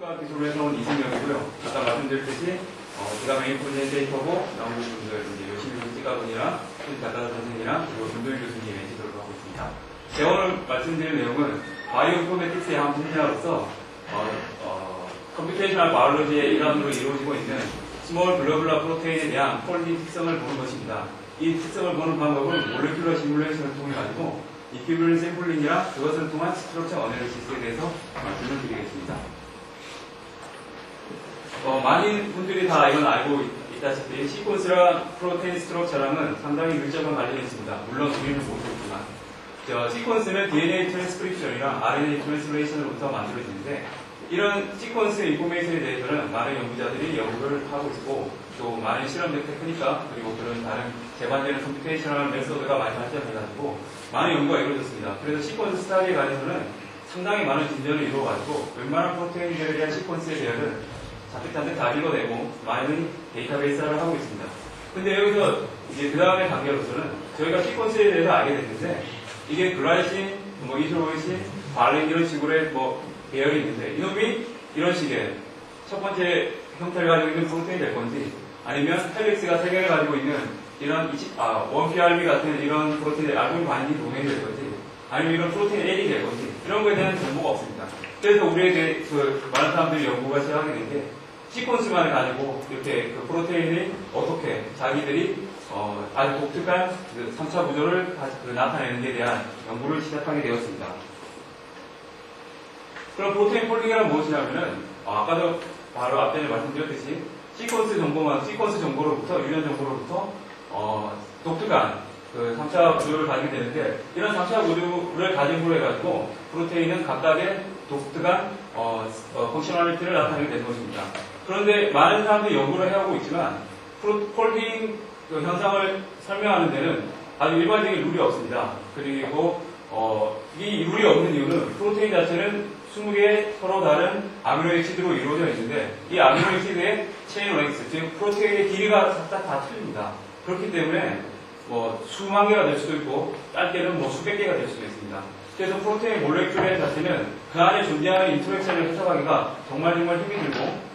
한국과학 기술을 해서온 이승엽이고요. 아까 말씀드렸듯이 제가 메인 프레젠테이터고 나머지 분들 요시미 교수님이랑 작가 선생님이랑 그리고 김도일 교수님의 지도를 하고 있습니다. 제가 오늘 말씀드릴 내용은 바이오인포메틱스의 한 분야로서 컴퓨테이셔널 바이올로지의 일환으로 이루어지고 있는 스몰 글로블라 프로테인에 대한 폴링 특성을 보는 것입니다. 이 특성을 보는 방법은 몰레큘러 시뮬레이션을 통해 가지고 이퀴블런트 샘플링이랑 그것을 통한 스트럭처 어널리시스에 대해서 말씀을 드리겠습니다. 많은 분들이 다 이건 알고 있다시피 시퀀스랑 프로테인 스트럭처랑은 상당히 밀접한 관련이 있습니다. 물론 우리는 모르겠지만 시퀀스는 DNA 트랜스크립션이랑 RNA 트랜스레이션으로부터 만들어지는데 이런 시퀀스 인포메이션에 대해서는 많은 연구자들이 연구를 하고 있고 또 많은 실험적 테크닉과 그리고 그런 다른 개발되는 컴퓨테이셔널 메소드가 많이 발전해가지고 많은 연구가 이루어졌습니다. 그래서 시퀀스 스타디에 관해서는 상당히 많은 진전을 이루어가지고 웬만한 프로테인들에 대한 시퀀스의 배열을 잔뜩 다 읽어내고 많은 데이터베이스화를 하고 있습니다. 근데 여기서 이제 그 다음의 단계로서는 저희가 시퀀스에 대해서 알게 됐는데 이게 글라이신, 이소로이신, 발린 이런 식으로의 배열이 있는데 이놈이 이런 식의 첫 번째 형태를 가지고 있는 프로테인이 될 건지 아니면 헬릭스가 3개를 가지고 있는 이런 1PRB 같은 이런 프로테인의 알고리 반응이 동행이 될 건지 아니면 이런 프로테인 L이 될 건지 이런 거에 대한 정보가 없습니다. 그래서 우리에게 많은 사람들이 연구가 시작하게 된 게 시퀀스만을 가지고 이렇게 그 프로테인이 어떻게 자기들이 아주 독특한 3차 구조를 나타내는 데 대한 연구를 시작하게 되었습니다. 그럼 프로테인 폴링이란 무엇이냐면은 아까도 바로 앞전에 말씀드렸듯이 시퀀스 정보로부터 유전 정보로부터 독특한 그 3차 구조를 가지게 되는데 이런 3차 구조를 가지고 해가지고 프로테인은 각각의 독특한 펑셔널리티를 나타내게 되는 것입니다. 그런데 많은 사람들이 연구를 해오고 있지만 폴딩 현상을 설명하는 데는 아주 일반적인 룰이 없습니다. 그리고 이 룰이 없는 이유는 프로테인 자체는 20개의 서로 다른 아미노액시드로 이루어져 있는데 이 아미노액시드의 체인 랭스, 즉 프로테인의 길이가 각각 다 틀립니다. 그렇기 때문에 수만 개가 될 수도 있고 짧게는 수백 개가 될 수도 있습니다. 그래서 프로테인 몰레큘레 자체는 그 안에 존재하는 인터랙션을 해석하기가 정말 힘이 들고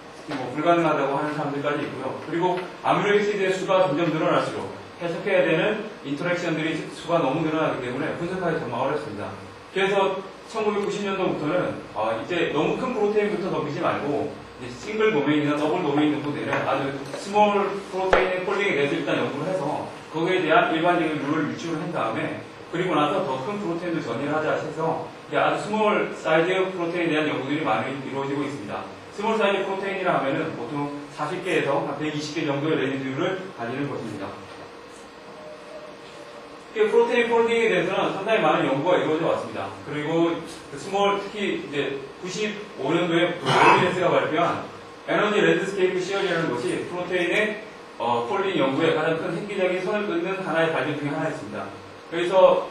불가능하다고 하는 사람들까지 있고요. 그리고 아미노액시드의 수가 점점 늘어날수록 해석해야 되는 인터랙션들이 수가 너무 늘어나기 때문에 분석하기 정말 어렵습니다. 그래서 1990년도부터는 이제 너무 큰 프로테인부터 넘기지 말고 이제 싱글 도메인이나 더블 도메인 정도 되는 아주 스몰 프로테인의 폴링에 대해서 일단 연구를 해서 거기에 대한 일반적인 룰을 유추를 한 다음에 그리고 나서 더 큰 프로테인도 전이를 하자 해서 아주 스몰 사이즈 프로테인에 대한 연구들이 많이 이루어지고 있습니다. 스몰 사이즈 프로테인이라 하면은 보통 40개에서 한 120개 정도의 레인지를 가지는 것입니다. 프로테인 폴딩에 대해서는 상당히 많은 연구가 이루어져 왔습니다. 그리고 스몰 특히 이제 95년도에 오리네스가 발표한 에너지 랜드스케이프 시어리라는 것이 프로테인의 폴딩 연구에 가장 큰 획기적인 선을 끊는 하나의 발견 중에 하나였습니다. 그래서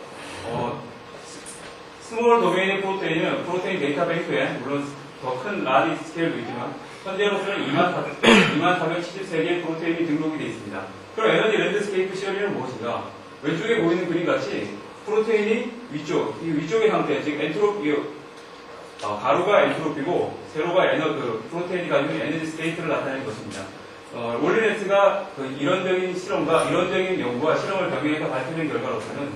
스몰 도메인의 프로테인은 프로테인 데이터뱅크에 물론 더 큰 라지 스케일도 있지만 현재로서는 2473개의 프로테인이 등록이 되어 있습니다. 그럼 에너지 랜드스케이프 시어리는 무엇인가? 왼쪽에 보이는 그림같이 프로테인이 위쪽의 상태, 즉 엔트로피, 가로가 엔트로피고 세로가 프로테인이 가지고 있는 에너지 스테이트를 나타내는 것입니다. 월리네스가 이론적인 실험과 이론적인 연구와 실험을 병행해서 발표된 결과로서는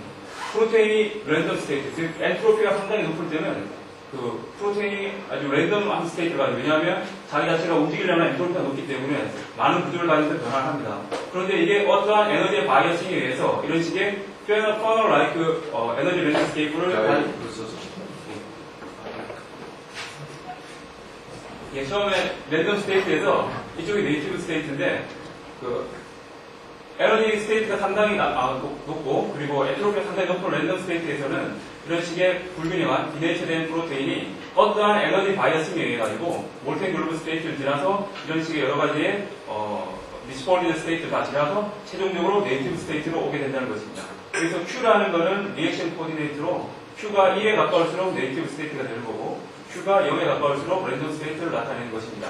프로테인이 랜덤 스테이트, 즉 엔트로피가 상당히 높을 때는 그 프로테인이 아주 랜덤한 스테이트가 가지고 왜냐하면 자기 자체가 움직이려면 엔트로피가 높기 때문에 많은 구조를 가지면서 변화를 합니다. 그런데 이게 어떠한 에너지의 바이어싱에 의해서 이런 식의 커널 라이크 에너지 랜드스케이프를 처음에 랜덤 스테이트에서 이쪽이 네이티브 스테이트인데 에너지 스테이트가 상당히 높고 그리고 엔트로피가 상당히 높은 랜덤 스테이트에서는 이런 식의 불균형한 디네이처된 프로테인이 어떠한 에너지 바이어싱에 의해 가지고 몰텐 글루브 스테이트를 지나서 이런 식의 여러 가지의 디스폴리드 스테이트를 다 지나서 최종적으로 네이티브 스테이트로 오게 된다는 것입니다. 그래서 Q라는 것은 리액션 코디네이트로 Q가 1에 가까울수록 네이티브 스테이트가 되는 거고 Q가 0에 가까울수록 랜덤 스테이트를 나타내는 것입니다.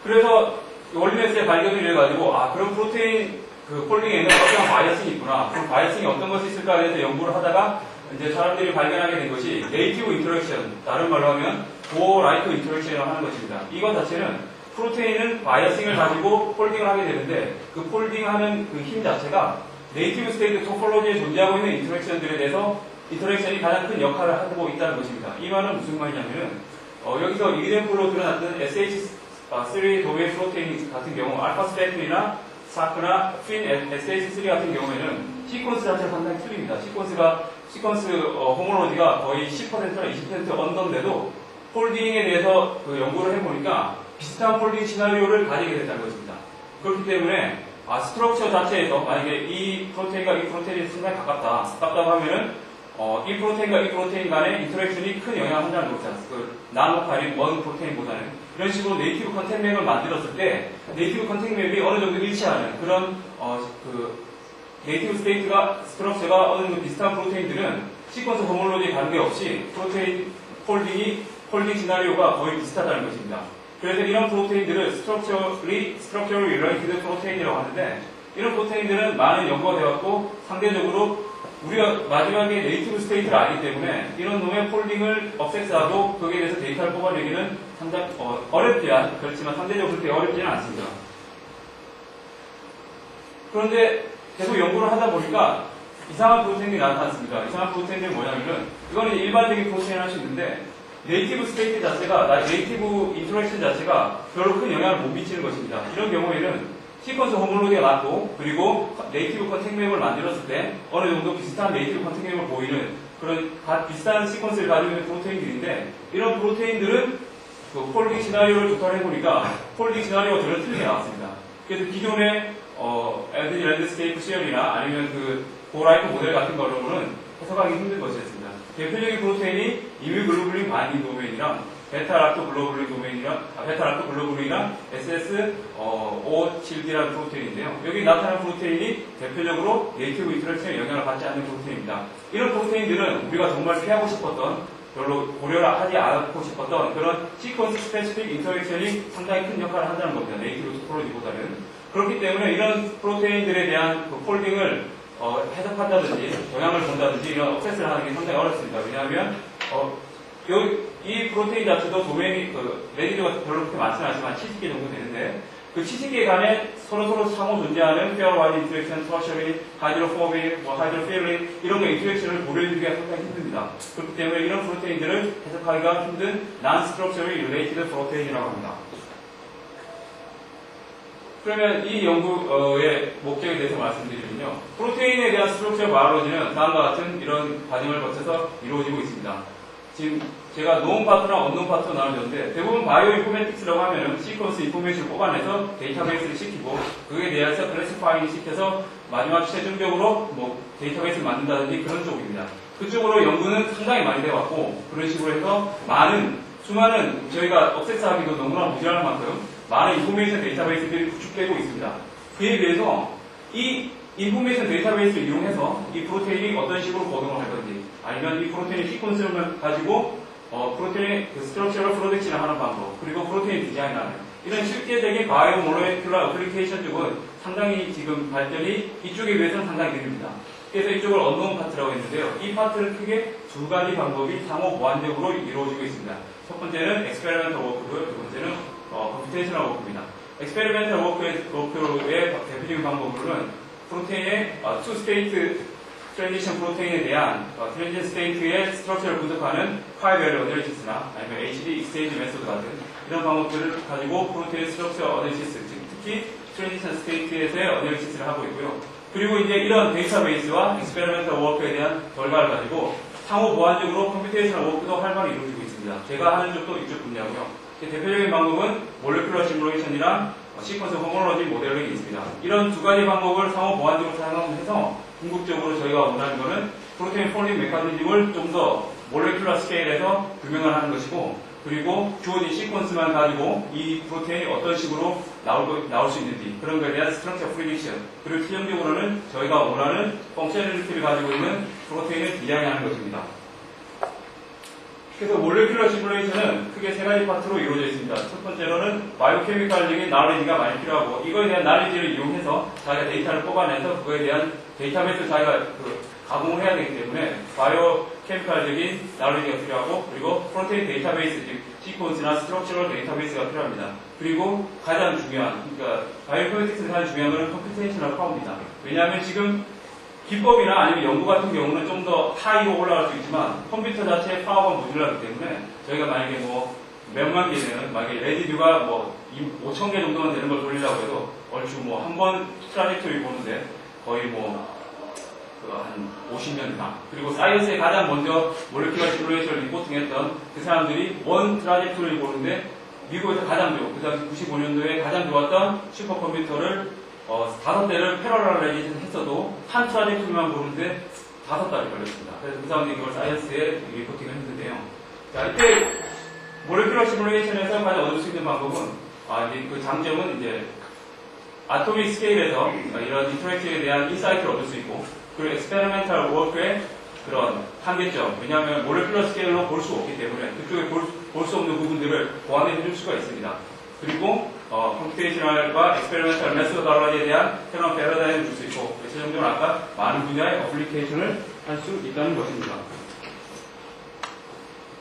그래서 월리네스의 발견을 위해 가지고 그럼 프로테인 폴링에는 어떤 바이어싱이 있구나. 그럼 바이어싱이 어떤 것이 있을까에 대해서 연구를 하다가 이제 사람들이 발견하게 된 것이 네이티브 인터랙션, 다른 말로 하면 도어 라이트 인터랙션이라고 하는 것입니다. 이것 자체는 프로테인은 바이어싱을 가지고 폴딩을 하게 되는데 그 폴딩하는 그 힘 자체가 네이티브 스테이트 토폴로지에 존재하고 있는 인터랙션들에 대해서 인터랙션이 가장 큰 역할을 하고 있다는 것입니다. 이 말은 무슨 말이냐면은 여기서 이그램플로 드러났던 SH3 도메인 프로테인 같은 경우 알파 스펙트이나 사크나 핀 SH3 같은 경우에는 시퀀스 자체가 상당히 틀립니다. 시퀀스 호모로지가 거의 10%나 20% 언더인데도 폴딩에 대해서 그 연구를 해보니까 비슷한 폴딩 시나리오를 가지게 된다는 것입니다. 그렇기 때문에 스트럭처 자체에서 만약에 이 프로테인과 이 프로테인이 상당히 가깝다고 하면은 이 프로테인과 이 프로테인 간의 인터랙션이 큰 영향을 한다는 것이죠. 그 나노파린 원 프로테인보다는 이런 식으로 네이티브 컨택맥을 만들었을 때 네이티브 컨택맥이 어느 정도 일치하는 그런 그 네이티브 스테이트가 스트럭처가 어느 정도 비슷한 프로테인들은 시퀀스 호몰로지에 관계없이 프로테인 폴딩 시나리오가 거의 비슷하다는 것입니다. 그래서 이런 프로테인들을 스트럭처럴 릴레이티드 프로테인이라고 하는데 이런 프로테인들은 많은 연구가 되었고 상대적으로 우리가 마지막에 네이티브 스테이트를 알기 때문에 이런 놈의 폴딩을 억세스하고 거기에 대해서 데이터를 뽑아내기는 상당히 그렇지만 상대적으로 그렇게 어렵지는 않습니다. 그런데 계속 연구를 하다 보니까 이상한 프로테인이 나타났습니다. 이상한 프로테인들은 뭐냐면은 이거는 일반적인 프로테인을 할 수 있는데 네이티브 스테이트 자체가 네이티브 인터랙션 자체가 별로 큰 영향을 못 미치는 것입니다. 이런 경우에는 시퀀스 호몰로지가 맞고 그리고 네이티브 컨택맥을 만들었을 때 어느 정도 비슷한 네이티브 컨택맥을 보이는 그런 비슷한 시퀀스를 가지고 있는 프로테인들인데 이런 프로테인들은 그 폴딩 시나리오를 조사해보니까 폴딩 시나리오가 전혀 틀리게 나왔습니다. 그래서 기존의 에드니 랜드스케이프 시열이나 아니면 그 고라이프 모델 같은 거로는 해석하기 힘든 것이었습니다. 대표적인 프로테인이 이뮤글로불린 바인딩 도메인이랑 베타락토글로불린이랑 SS57D라는 프로테인인데요. 여기 나타난 프로테인이 대표적으로 네이티브 인터랙션에 영향을 받지 않는 프로테인입니다. 이런 프로테인들은 우리가 정말 피하고 싶었던 별로 고려를 하지 않고 싶었던 그런 시퀀스 스페시픽 인터랙션이 상당히 큰 역할을 한다는 겁니다. 네이티브 토폴로지보다는. 그렇기 때문에 이런 프로테인들에 대한 그 폴딩을 해석한다든지 영향을 본다든지 이런 억세스를 하는 게 상당히 어렵습니다. 왜냐하면 이 프로테인 자체도 도메인이 레지드가 별로 그렇게 많지는 않지만 70개 정도 되는데 그 70개 간에 서로 상호 존재하는 페어와이드 인터랙션, 터셔리, 하이드로포빅, 하이드로필린 이런 거 인터랙션을 고려해주기가 상당히 힘듭니다. 그렇기 때문에 이런 프로테인들을 해석하기가 힘든 non-structurally related 프로테인이라고 합니다. 그러면 이 연구의 목적에 대해서 말씀드리면요. 프로테인에 대한 스트럭처 바이올로지는 다음과 같은 이런 과정을 거쳐서 이루어지고 있습니다. 지금 제가 노운 파트나 언노운 파트로 나눠줬는데 대부분 바이오 인포메틱스라고 하면은 시퀀스 인포메이션을 뽑아내서 데이터베이스를 시키고 그에 대해서 클래시파잉 시켜서 마지막 최종적으로 데이터베이스를 만든다든지 그런 쪽입니다. 그쪽으로 연구는 상당히 많이 되어왔고 그런 식으로 해서 수많은 저희가 억세스하기도 너무나 모자랄 만큼 많은 인포메이션 데이터베이스들이 구축되고 있습니다. 그에 비해서 이 인포메이션 데이터베이스를 이용해서 이 프로테인이 어떤 식으로 거동을 할 건지 아니면 이 프로테인의 시퀀스를 가지고 프로테인의 그 스트럭처럴 프로덕션을 하는 방법 그리고 프로테인 디자인하는 이런 실제적인 바이오 몰레큘러 어플리케이션 쪽은 상당히 지금 발전이 이쪽에 비해서는 상당히 느립니다. 그래서 이쪽을 언노운 파트라고 했는데요. 이 파트는 크게 두 가지 방법이 상호 보완적으로 이루어지고 있습니다. 첫 번째는 엑스페리멘털 워크고요. 두 번째는 컴퓨테이셔널 워크입니다. 엑스페리멘털 워크의 대표적인 방법으로는 프로테인의 투 스테이트 트랜지션 프로테인에 대한 트랜지션 스테이트의 스트럭처를 분석하는 파이베르 어널리시스나 아니면 HD 익스체인지 메소드 같은 이런 방법들을 가지고 프로테인 스트럭처 어널리시스, 특히 트랜지션 스테이트에서의 어널리시스를 하고 있고요. 그리고 이제 이런 데이터베이스와 익스페리멘털 워크에 대한 결과를 가지고 상호 보완적으로 컴퓨테이셔널 워크도 활발히 이루어지고 있습니다. 제가 하는 쪽도 이쪽 분야고요. 대표적인 방법은 몰레큘러 시뮬레이션이랑 시퀀스 호몰로지 모델링이 있습니다. 이런 두 가지 방법을 상호 보완적으로 사용해서 궁극적으로 저희가 원하는 것은 프로테인 폴딩 메커니즘을 좀 더 몰레큘러 스케일에서 규명을 하는 것이고 그리고 주어진 시퀀스만 가지고 이 프로테인이 어떤 식으로 나올 수 있는지 그런 것에 대한 스트럭처 프리딕션 그리고 최종적으로는 저희가 원하는 펑셔널리티를 가지고 있는 프로테인을 디자인하는 것입니다. 그래서 몰레큘러 시뮬레이션은 크게 세 가지 파트로 이루어져 있습니다. 첫 번째로는 바이오케미칼적인 나레지가 많이 필요하고 이거에 대한 나레지를 이용해서 자기가 데이터를 뽑아내서 그거에 대한 데이터베이스 자기가 가공을 해야 되기 때문에 바이오 케미칼적인 나놀리지가 필요하고 그리고 프로테인 데이터베이스 즉 시퀀스나 스트럭처럴 데이터베이스가 필요합니다. 그리고 가장 중요한 그러니까 바이오인포메틱스에서 가장 중요한 것은 컴퓨테이셔널 파워입니다. 왜냐하면 지금 기법이나 아니면 연구 같은 경우는 좀 더 하이로 올라갈 수 있지만 컴퓨터 자체의 파워가 모자라기 때문에 저희가 만약에 뭐 몇만 개 되는 만약에 레지듀가 뭐 5,000개 정도만 되는 걸 돌리려고 해도 얼추 뭐 한 번 트라젝토리 보는데 거의 뭐 한 50년 이상. 그리고 사이언스에 가장 먼저 몰레큘러 시뮬레이션을 리포팅했던 그 사람들이 원 트라젝토리를 보는데 미국에서 가장 좋은, 그 당시 95년도에 가장 좋았던 슈퍼컴퓨터를 5대를 패러럴라이제이션 했어도 한 트라젝토리만 보는데 5달이 걸렸습니다. 그래서 그 사람들이 이걸 사이언스에 리포팅을 했는데요. 자, 이때 몰레큘러 시뮬레이션에서 가장 얻을 수 있는 방법은 이제 그 장점은 이제 아토믹 스케일에서 이런 인터랙션에 대한 인사이트를 얻을 수 있고 그리고 엑스페리멘탈 워크의 그런 한계점 왜냐하면 몰레큘러 스케일로 볼 수 없기 때문에 그쪽에 볼 수 없는 부분들을 보완해 줄 수가 있습니다. 그리고 컴퓨테이셔널과 엑스페리멘탈 메소드올로지에 대한 새로운 패러다임을 줄 수 있고 최종적으로 아까 많은 분야의 어플리케이션을 할 수 있다는 것입니다.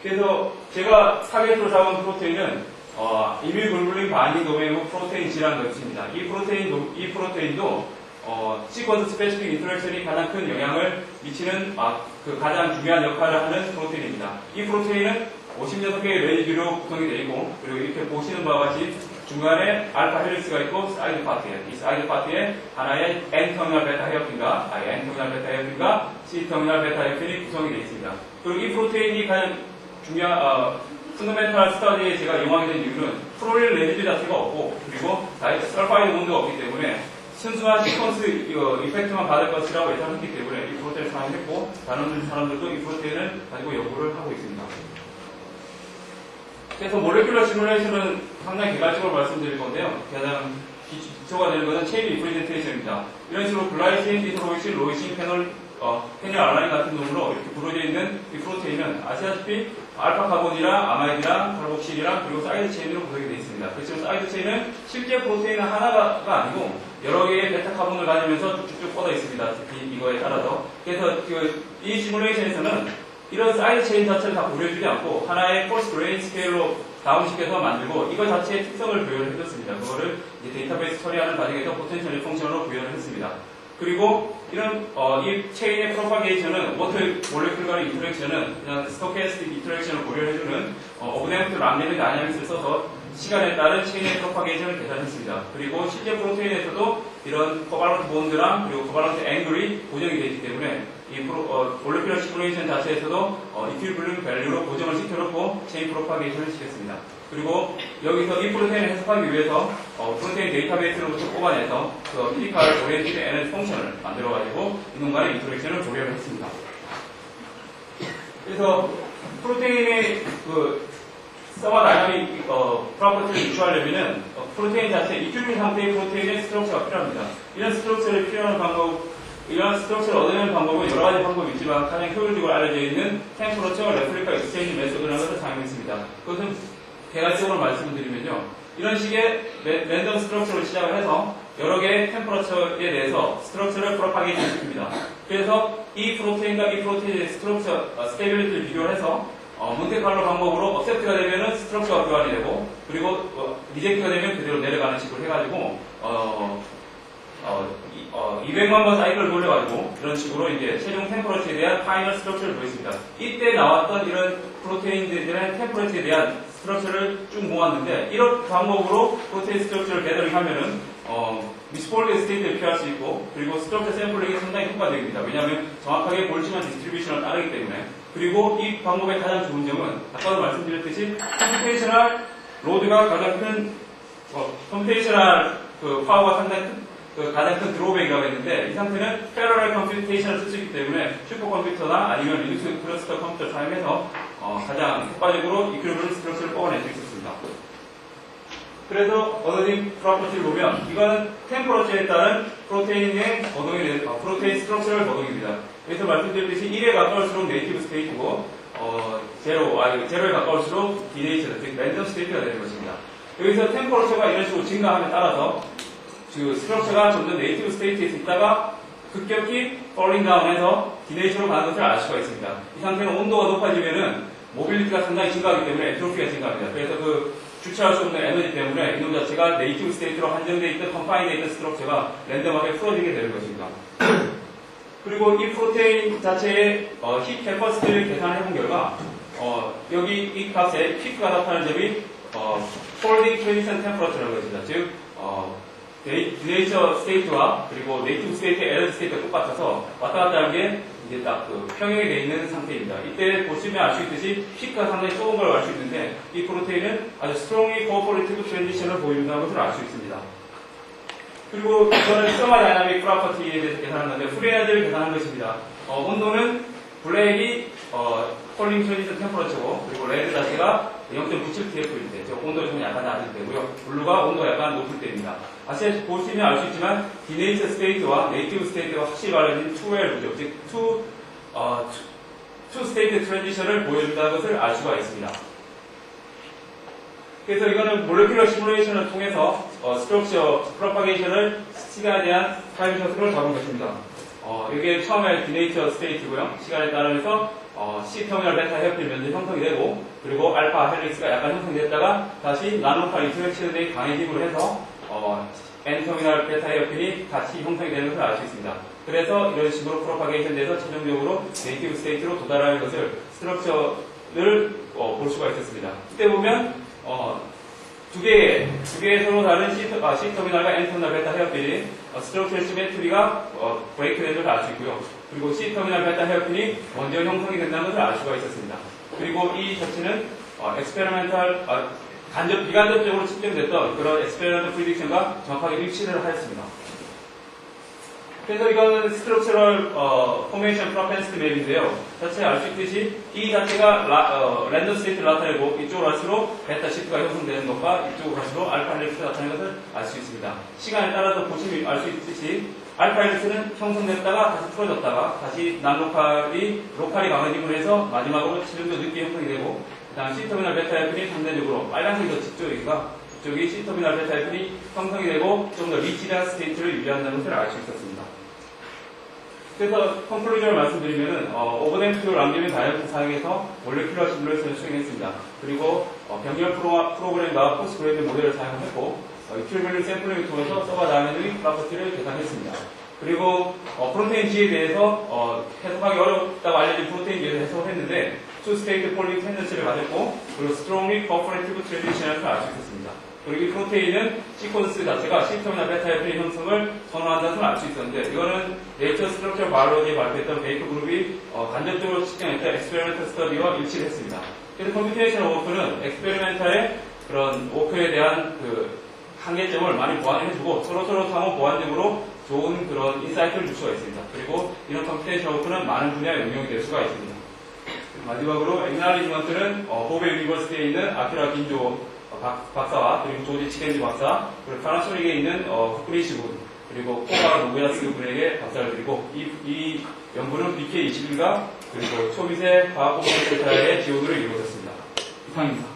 그래서 제가 타겟으로 잡은 프로테인은 이밀글루린 바인딩 도메인과 프로테인 G라는 것입니다. 이 프로테인도 시퀀스 스페시픽 인터랙션이 가장 큰 영향을 미치는 그 가장 중요한 역할을 하는 프로테인입니다. 이 프로테인은 56개의 레지듀로 구성이 되어 있고 그리고 이렇게 보시는 바와 같이 중간에 알파 헬릭스가 있고 사이드 파트에 이 사이드 파트에 하나의 N터미널 베타 헤어핀과 N터미널 베타 헤어핀과 C터미널 베타 헤어핀이 구성이 되어 있습니다. 그리고 이 프로테인이 가장 중요한 펀더멘탈 스터디에 제가 이용하게 된 이유는 프로릴 레지듀 자체가 없고 그리고 설파이드 본드가 없기 때문에 순수한 시퀀스 이펙트만 받을 것이라고 예상했기 때문에 이 프로테인을 사용했고 다른 사람들도 이 프로테인을 가지고 연구를 하고 있습니다. 그래서 몰레큘러 시뮬레이션은 상당히 개괄적으로 말씀드릴 건데요. 가장 기초가 되는 것은 체인 리프레젠테이션입니다. 이런 식으로 글라이신, 디스로이신, 로이신, 페닐 알라닌 같은 놈으로 이렇게 부러져 있는 이 프로테인은 아시다시피 알파 카본이랑 아마이드랑 칼복실이랑 그리고 사이드 체인으로 구성이 되어 있습니다. 그렇지만 사이드 체인은 실제 프로테인은 하나가 아니고 여러 개의 베타 카본을 가지면서 쭉쭉쭉 뻗어 있습니다. 이거에 따라서. 그래서 이 시뮬레이션에서는 이런 사이드 체인 자체를 다 고려해주지 않고 하나의 폴스 그레인 스케일로 다운시켜서 만들고 이거 자체의 특성을 구현을 해줬습니다. 그거를 이제 데이터베이스 처리하는 과정에서 포텐셜 펑션으로 구현을 했습니다. 그리고 이런 이 체인의 프로파게이션은 워터 몰레큘러의 인터랙션은 그냥 스토캐스틱 인터랙션을 고려해주는 오브네프트 람네드 다이나믹스를 써서 시간에 따른 체인의 프로파게이션을 계산했습니다. 그리고 실제 프로테인에서도 이런 코발런트 본드랑 그리고 코발런트 앵글이 고정이 되어 있기 때문에 이 몰레큘러 시뮬레이션 자체에서도 이퀄리브리엄 밸류로 고정을 시켜놓고 체인 프로파게이션을 시켰습니다. 그리고 여기서 이 프로테인을 해석하기 위해서 프로테인 데이터베이스로부터 뽑아내서 그 피지컬 오리엔티드 에너지 펑션을 만들어가지고 이놈과의 인터랙션을 조련을 했습니다. 그래서 프로테인의 그 서머다이나믹 프로퍼티를 유추하려면은 프로테인 자체 이퀄리브리엄 상태의 프로테인의 스트럭처가 필요합니다. 이런 스트럭처를 필요한 방법 이런 스트럭처를 얻어내는 방법은 여러 가지 방법이 있지만 가장 효율적으로 알려져 있는 템퍼러처 레플리카 익스체인지 메소드라는 것을 사용했습니다. 그것은 개괄적으로 말씀을 드리면요. 이런 식의 랜덤 스트럭처를 시작을 해서 여러 개의 템퍼러처에 대해서 스트럭처를 프로파게이션 시킵니다. 그래서 이 프로테인과 이 프로테인의 스트럭처, 스테빌리티를 비교를 해서 몬테칼로 방법으로 억셉트가 되면은 스트럭처가 교환이 되고 그리고 리젝트가 되면 그대로 내려가는 식으로 해가지고 200만 번 사이클을 돌려가지고 이런 식으로 이제 최종 템퍼러처에 대한 파이널 스트럭처를 보였습니다. 이때 나왔던 이런 프로테인들에 대한 템퍼러처에 대한 스트럭처를 쭉 모았는데 이런 방법으로 프로테인 스트럭처를 배더링 하면은 미스폴드 스테이트를 피할 수 있고 그리고 스트럭처 샘플링이 상당히 효과적입니다. 왜냐하면 정확하게 볼지만 디스트리뷰션을 따르기 때문에 그리고 이 방법의 가장 좋은 점은 아까도 말씀드렸듯이 컴퓨테이셔널 로드가 가장 큰 컴퓨테이셔널 그 파워가 상당히 가장 큰 드로백이라고 했는데 이 상태는 패러럴 컴퓨테이션을 쓸 수 있기 때문에 슈퍼컴퓨터나 아니면 리눅스 클러스터 컴퓨터를 사용해서 가장 효과적으로 이퀄리브리엄 스트럭처를 뽑아낼 수 있었습니다. 그래서 얻어진 프로퍼티를 보면 이거는 템퍼러처에 따른 프로테인의 프로테인 스트럭처럴 거동입니다. 그래서 말씀드렸듯이 1에 가까울수록 네이티브 스테이트고 제로에 가까울수록 디네이처, 즉 랜덤 스테이트가 되는 것입니다. 여기서 템퍼러처가 이런 식으로 증가함에 따라서 그 스트럭처가 좀 더 네이티브 스테이트에 있다가 급격히 falling down해서 디네이처로 가는 것을 알 수가 있습니다. 이 상태는 온도가 높아지면은 모빌리티가 상당히 증가하기 때문에 엔트로피가 증가합니다. 그래서 그 주체할 수 없는 에너지 때문에 이놈 자체가 네이티브 스테이트로 한정되어 있던 컨파인되어 있던 스트럭처가 랜덤하게 풀어지게 되는 것입니다. 그리고 이 프로테인 자체의 힙 캐퍼시티를 계산해본 결과 여기 이 값에 피크가 나타나는 점이 폴딩 트랜지션 템퍼러처라는 것입니다. 즉 디네이처 스테이트와 그리고 네이티브 스테이트의 에너지 스테이트가 똑같아서 왔다 갔다 하는 게 이제 딱 그 평형이 되어 있는 상태입니다. 이때 보시면 알 수 있듯이 피크가 상당히 적은 걸 알 수 있는데 이 프로테인은 아주 스트롱리 코퍼레이티브 트랜지션을 보여준다는 것을 알 수 있습니다. 그리고 이거는 서머다이나믹 프로퍼티에 대해서 계산한 건데 프리에너지를 계산한 것입니다. 온도는 블랙이 폴링 트랜지션 템퍼러처고 그리고 레드 자체가 0.97TF일 때, 온도가 좀 약간 낮을 때고요. 블루가 온도가 약간 높을 때입니다. 보시면 알 수 있지만 디네이처 스테이트와 네이티브 스테이트가 확실히 발라진 2L죠. 즉 투 스테이트 트랜지션을 보여준다는 것을 알 수가 있습니다. 그래서 이거는 몰레큘러 시뮬레이션을 통해서 스트럭처 프로파게이션을 시간에 대한 타임 셔틀을 잡은 것입니다. 이게 처음에 디네이처 스테이트고요. 시간에 따라서 C 터미널 베타 헤어필 면제 형성이 되고 그리고 알파 헬릭스가 약간 형성됐다가 다시 나노파 인터랙션에 강해짐으로 해서 N 터미널 베타 헤어필이 같이 형성이 되는 것을 알 수 있습니다. 그래서 이런 식으로 프로파게이션 돼서 최종적으로 네이티브 스테이트로 도달하는 것을 스트럭처를 볼 수가 있었습니다. 이때 보면 두 개의 서로 다른 C 터미널과 N 터미널 베타 헤어필이 스트럭처 시메트리가 브레이크 된 것을 알 수 있고요. 그리고 C 터미널 베타 헤어핀이 먼저 형성이 된다는 것을 알 수가 있었습니다. 그리고 이 자체는 엑스페리멘탈 비간접적으로 측정됐던 그런 엑스페리멘탈 프리딕션과 정확하게 일치를 하였습니다. 그래서 이거는 스트럭처럴 포메이션 프로펜시티 맵인데요. 자체 알 수 있듯이 이 자체가 랜덤 스테이트를 나타내고 이쪽으로 갈수록 베타 시프트가 형성되는 것과 이쪽으로 갈수록 알파 헬릭스가 나타내는 것을 알 수 있습니다. 시간에 따라서 보시면 알 수 있듯이 알파 헬릭스는 형성됐다가 다시 풀어졌다가 다시 로컬이 강해짐으로 해서 마지막으로 최종적 늦게 형성이 되고 그 다음 C터미널 베타 헬릭이 상대적으로 빨간색이 더 짙죠. 이쪽이 C터미널 베타 헬릭이 형성이 되고 좀 더 리치한 스테이트를 유지한다는 것을 알 수 있었습니다. 그래서 컨클루전을 말씀드리면은 오버댐 퓨어 람디밍 다이어트 사용해서 몰레큘러 시뮬레이션을 수행했습니다. 그리고 병렬 프로그램과 포스트그레이드 모델을 사용했고 이큐밸류 샘플링을 통해서 서버 다이내믹 프로퍼티를 계산했습니다. 그리고 프로테인 G에 대해서 해석하기 어렵다고 알려진 프로테인 G에 대해서 해석을 했는데 투 스테이트 폴링 텐던시를 가졌고 그리고 스트롱리 코퍼레이티브 트랜지션을 알 수 있었습니다. 그리고 이 프로테인은 시퀀스 자체가 시스템이나 베타이프의 형성을 선호한다는 걸 알 수 있었는데 이거는 네이처 스트럭처 바이올로지에 발표했던 베이커 그룹이 간접적으로 측정했던 엑스페리멘탈 스터디와 일치를 했습니다. 그래서 컴퓨테이션 워크는 엑스페리멘탈의 그런 워크에 대한 그 한계점을 많이 보완해주고 서로 상호 보완적으로 좋은 그런 인사이트를 줄 수가 있습니다. 그리고 이런 컴퓨테이션 워크는 많은 분야에 응용이 될 수가 있습니다. 마지막으로 엑나리즈먼트는 고베 유니버시티에 있는 아키라 긴조 박사와 그리고 조지 치겐지 박사 그리고 파나소닉에 있는 후쿠니시 군 그리고 코가 노부야스 군에게 박사를 드리고 이 연구는 BK21과 그리고 초미세 과학공동센터의 지원으로 이루어졌습니다. 이상입니다.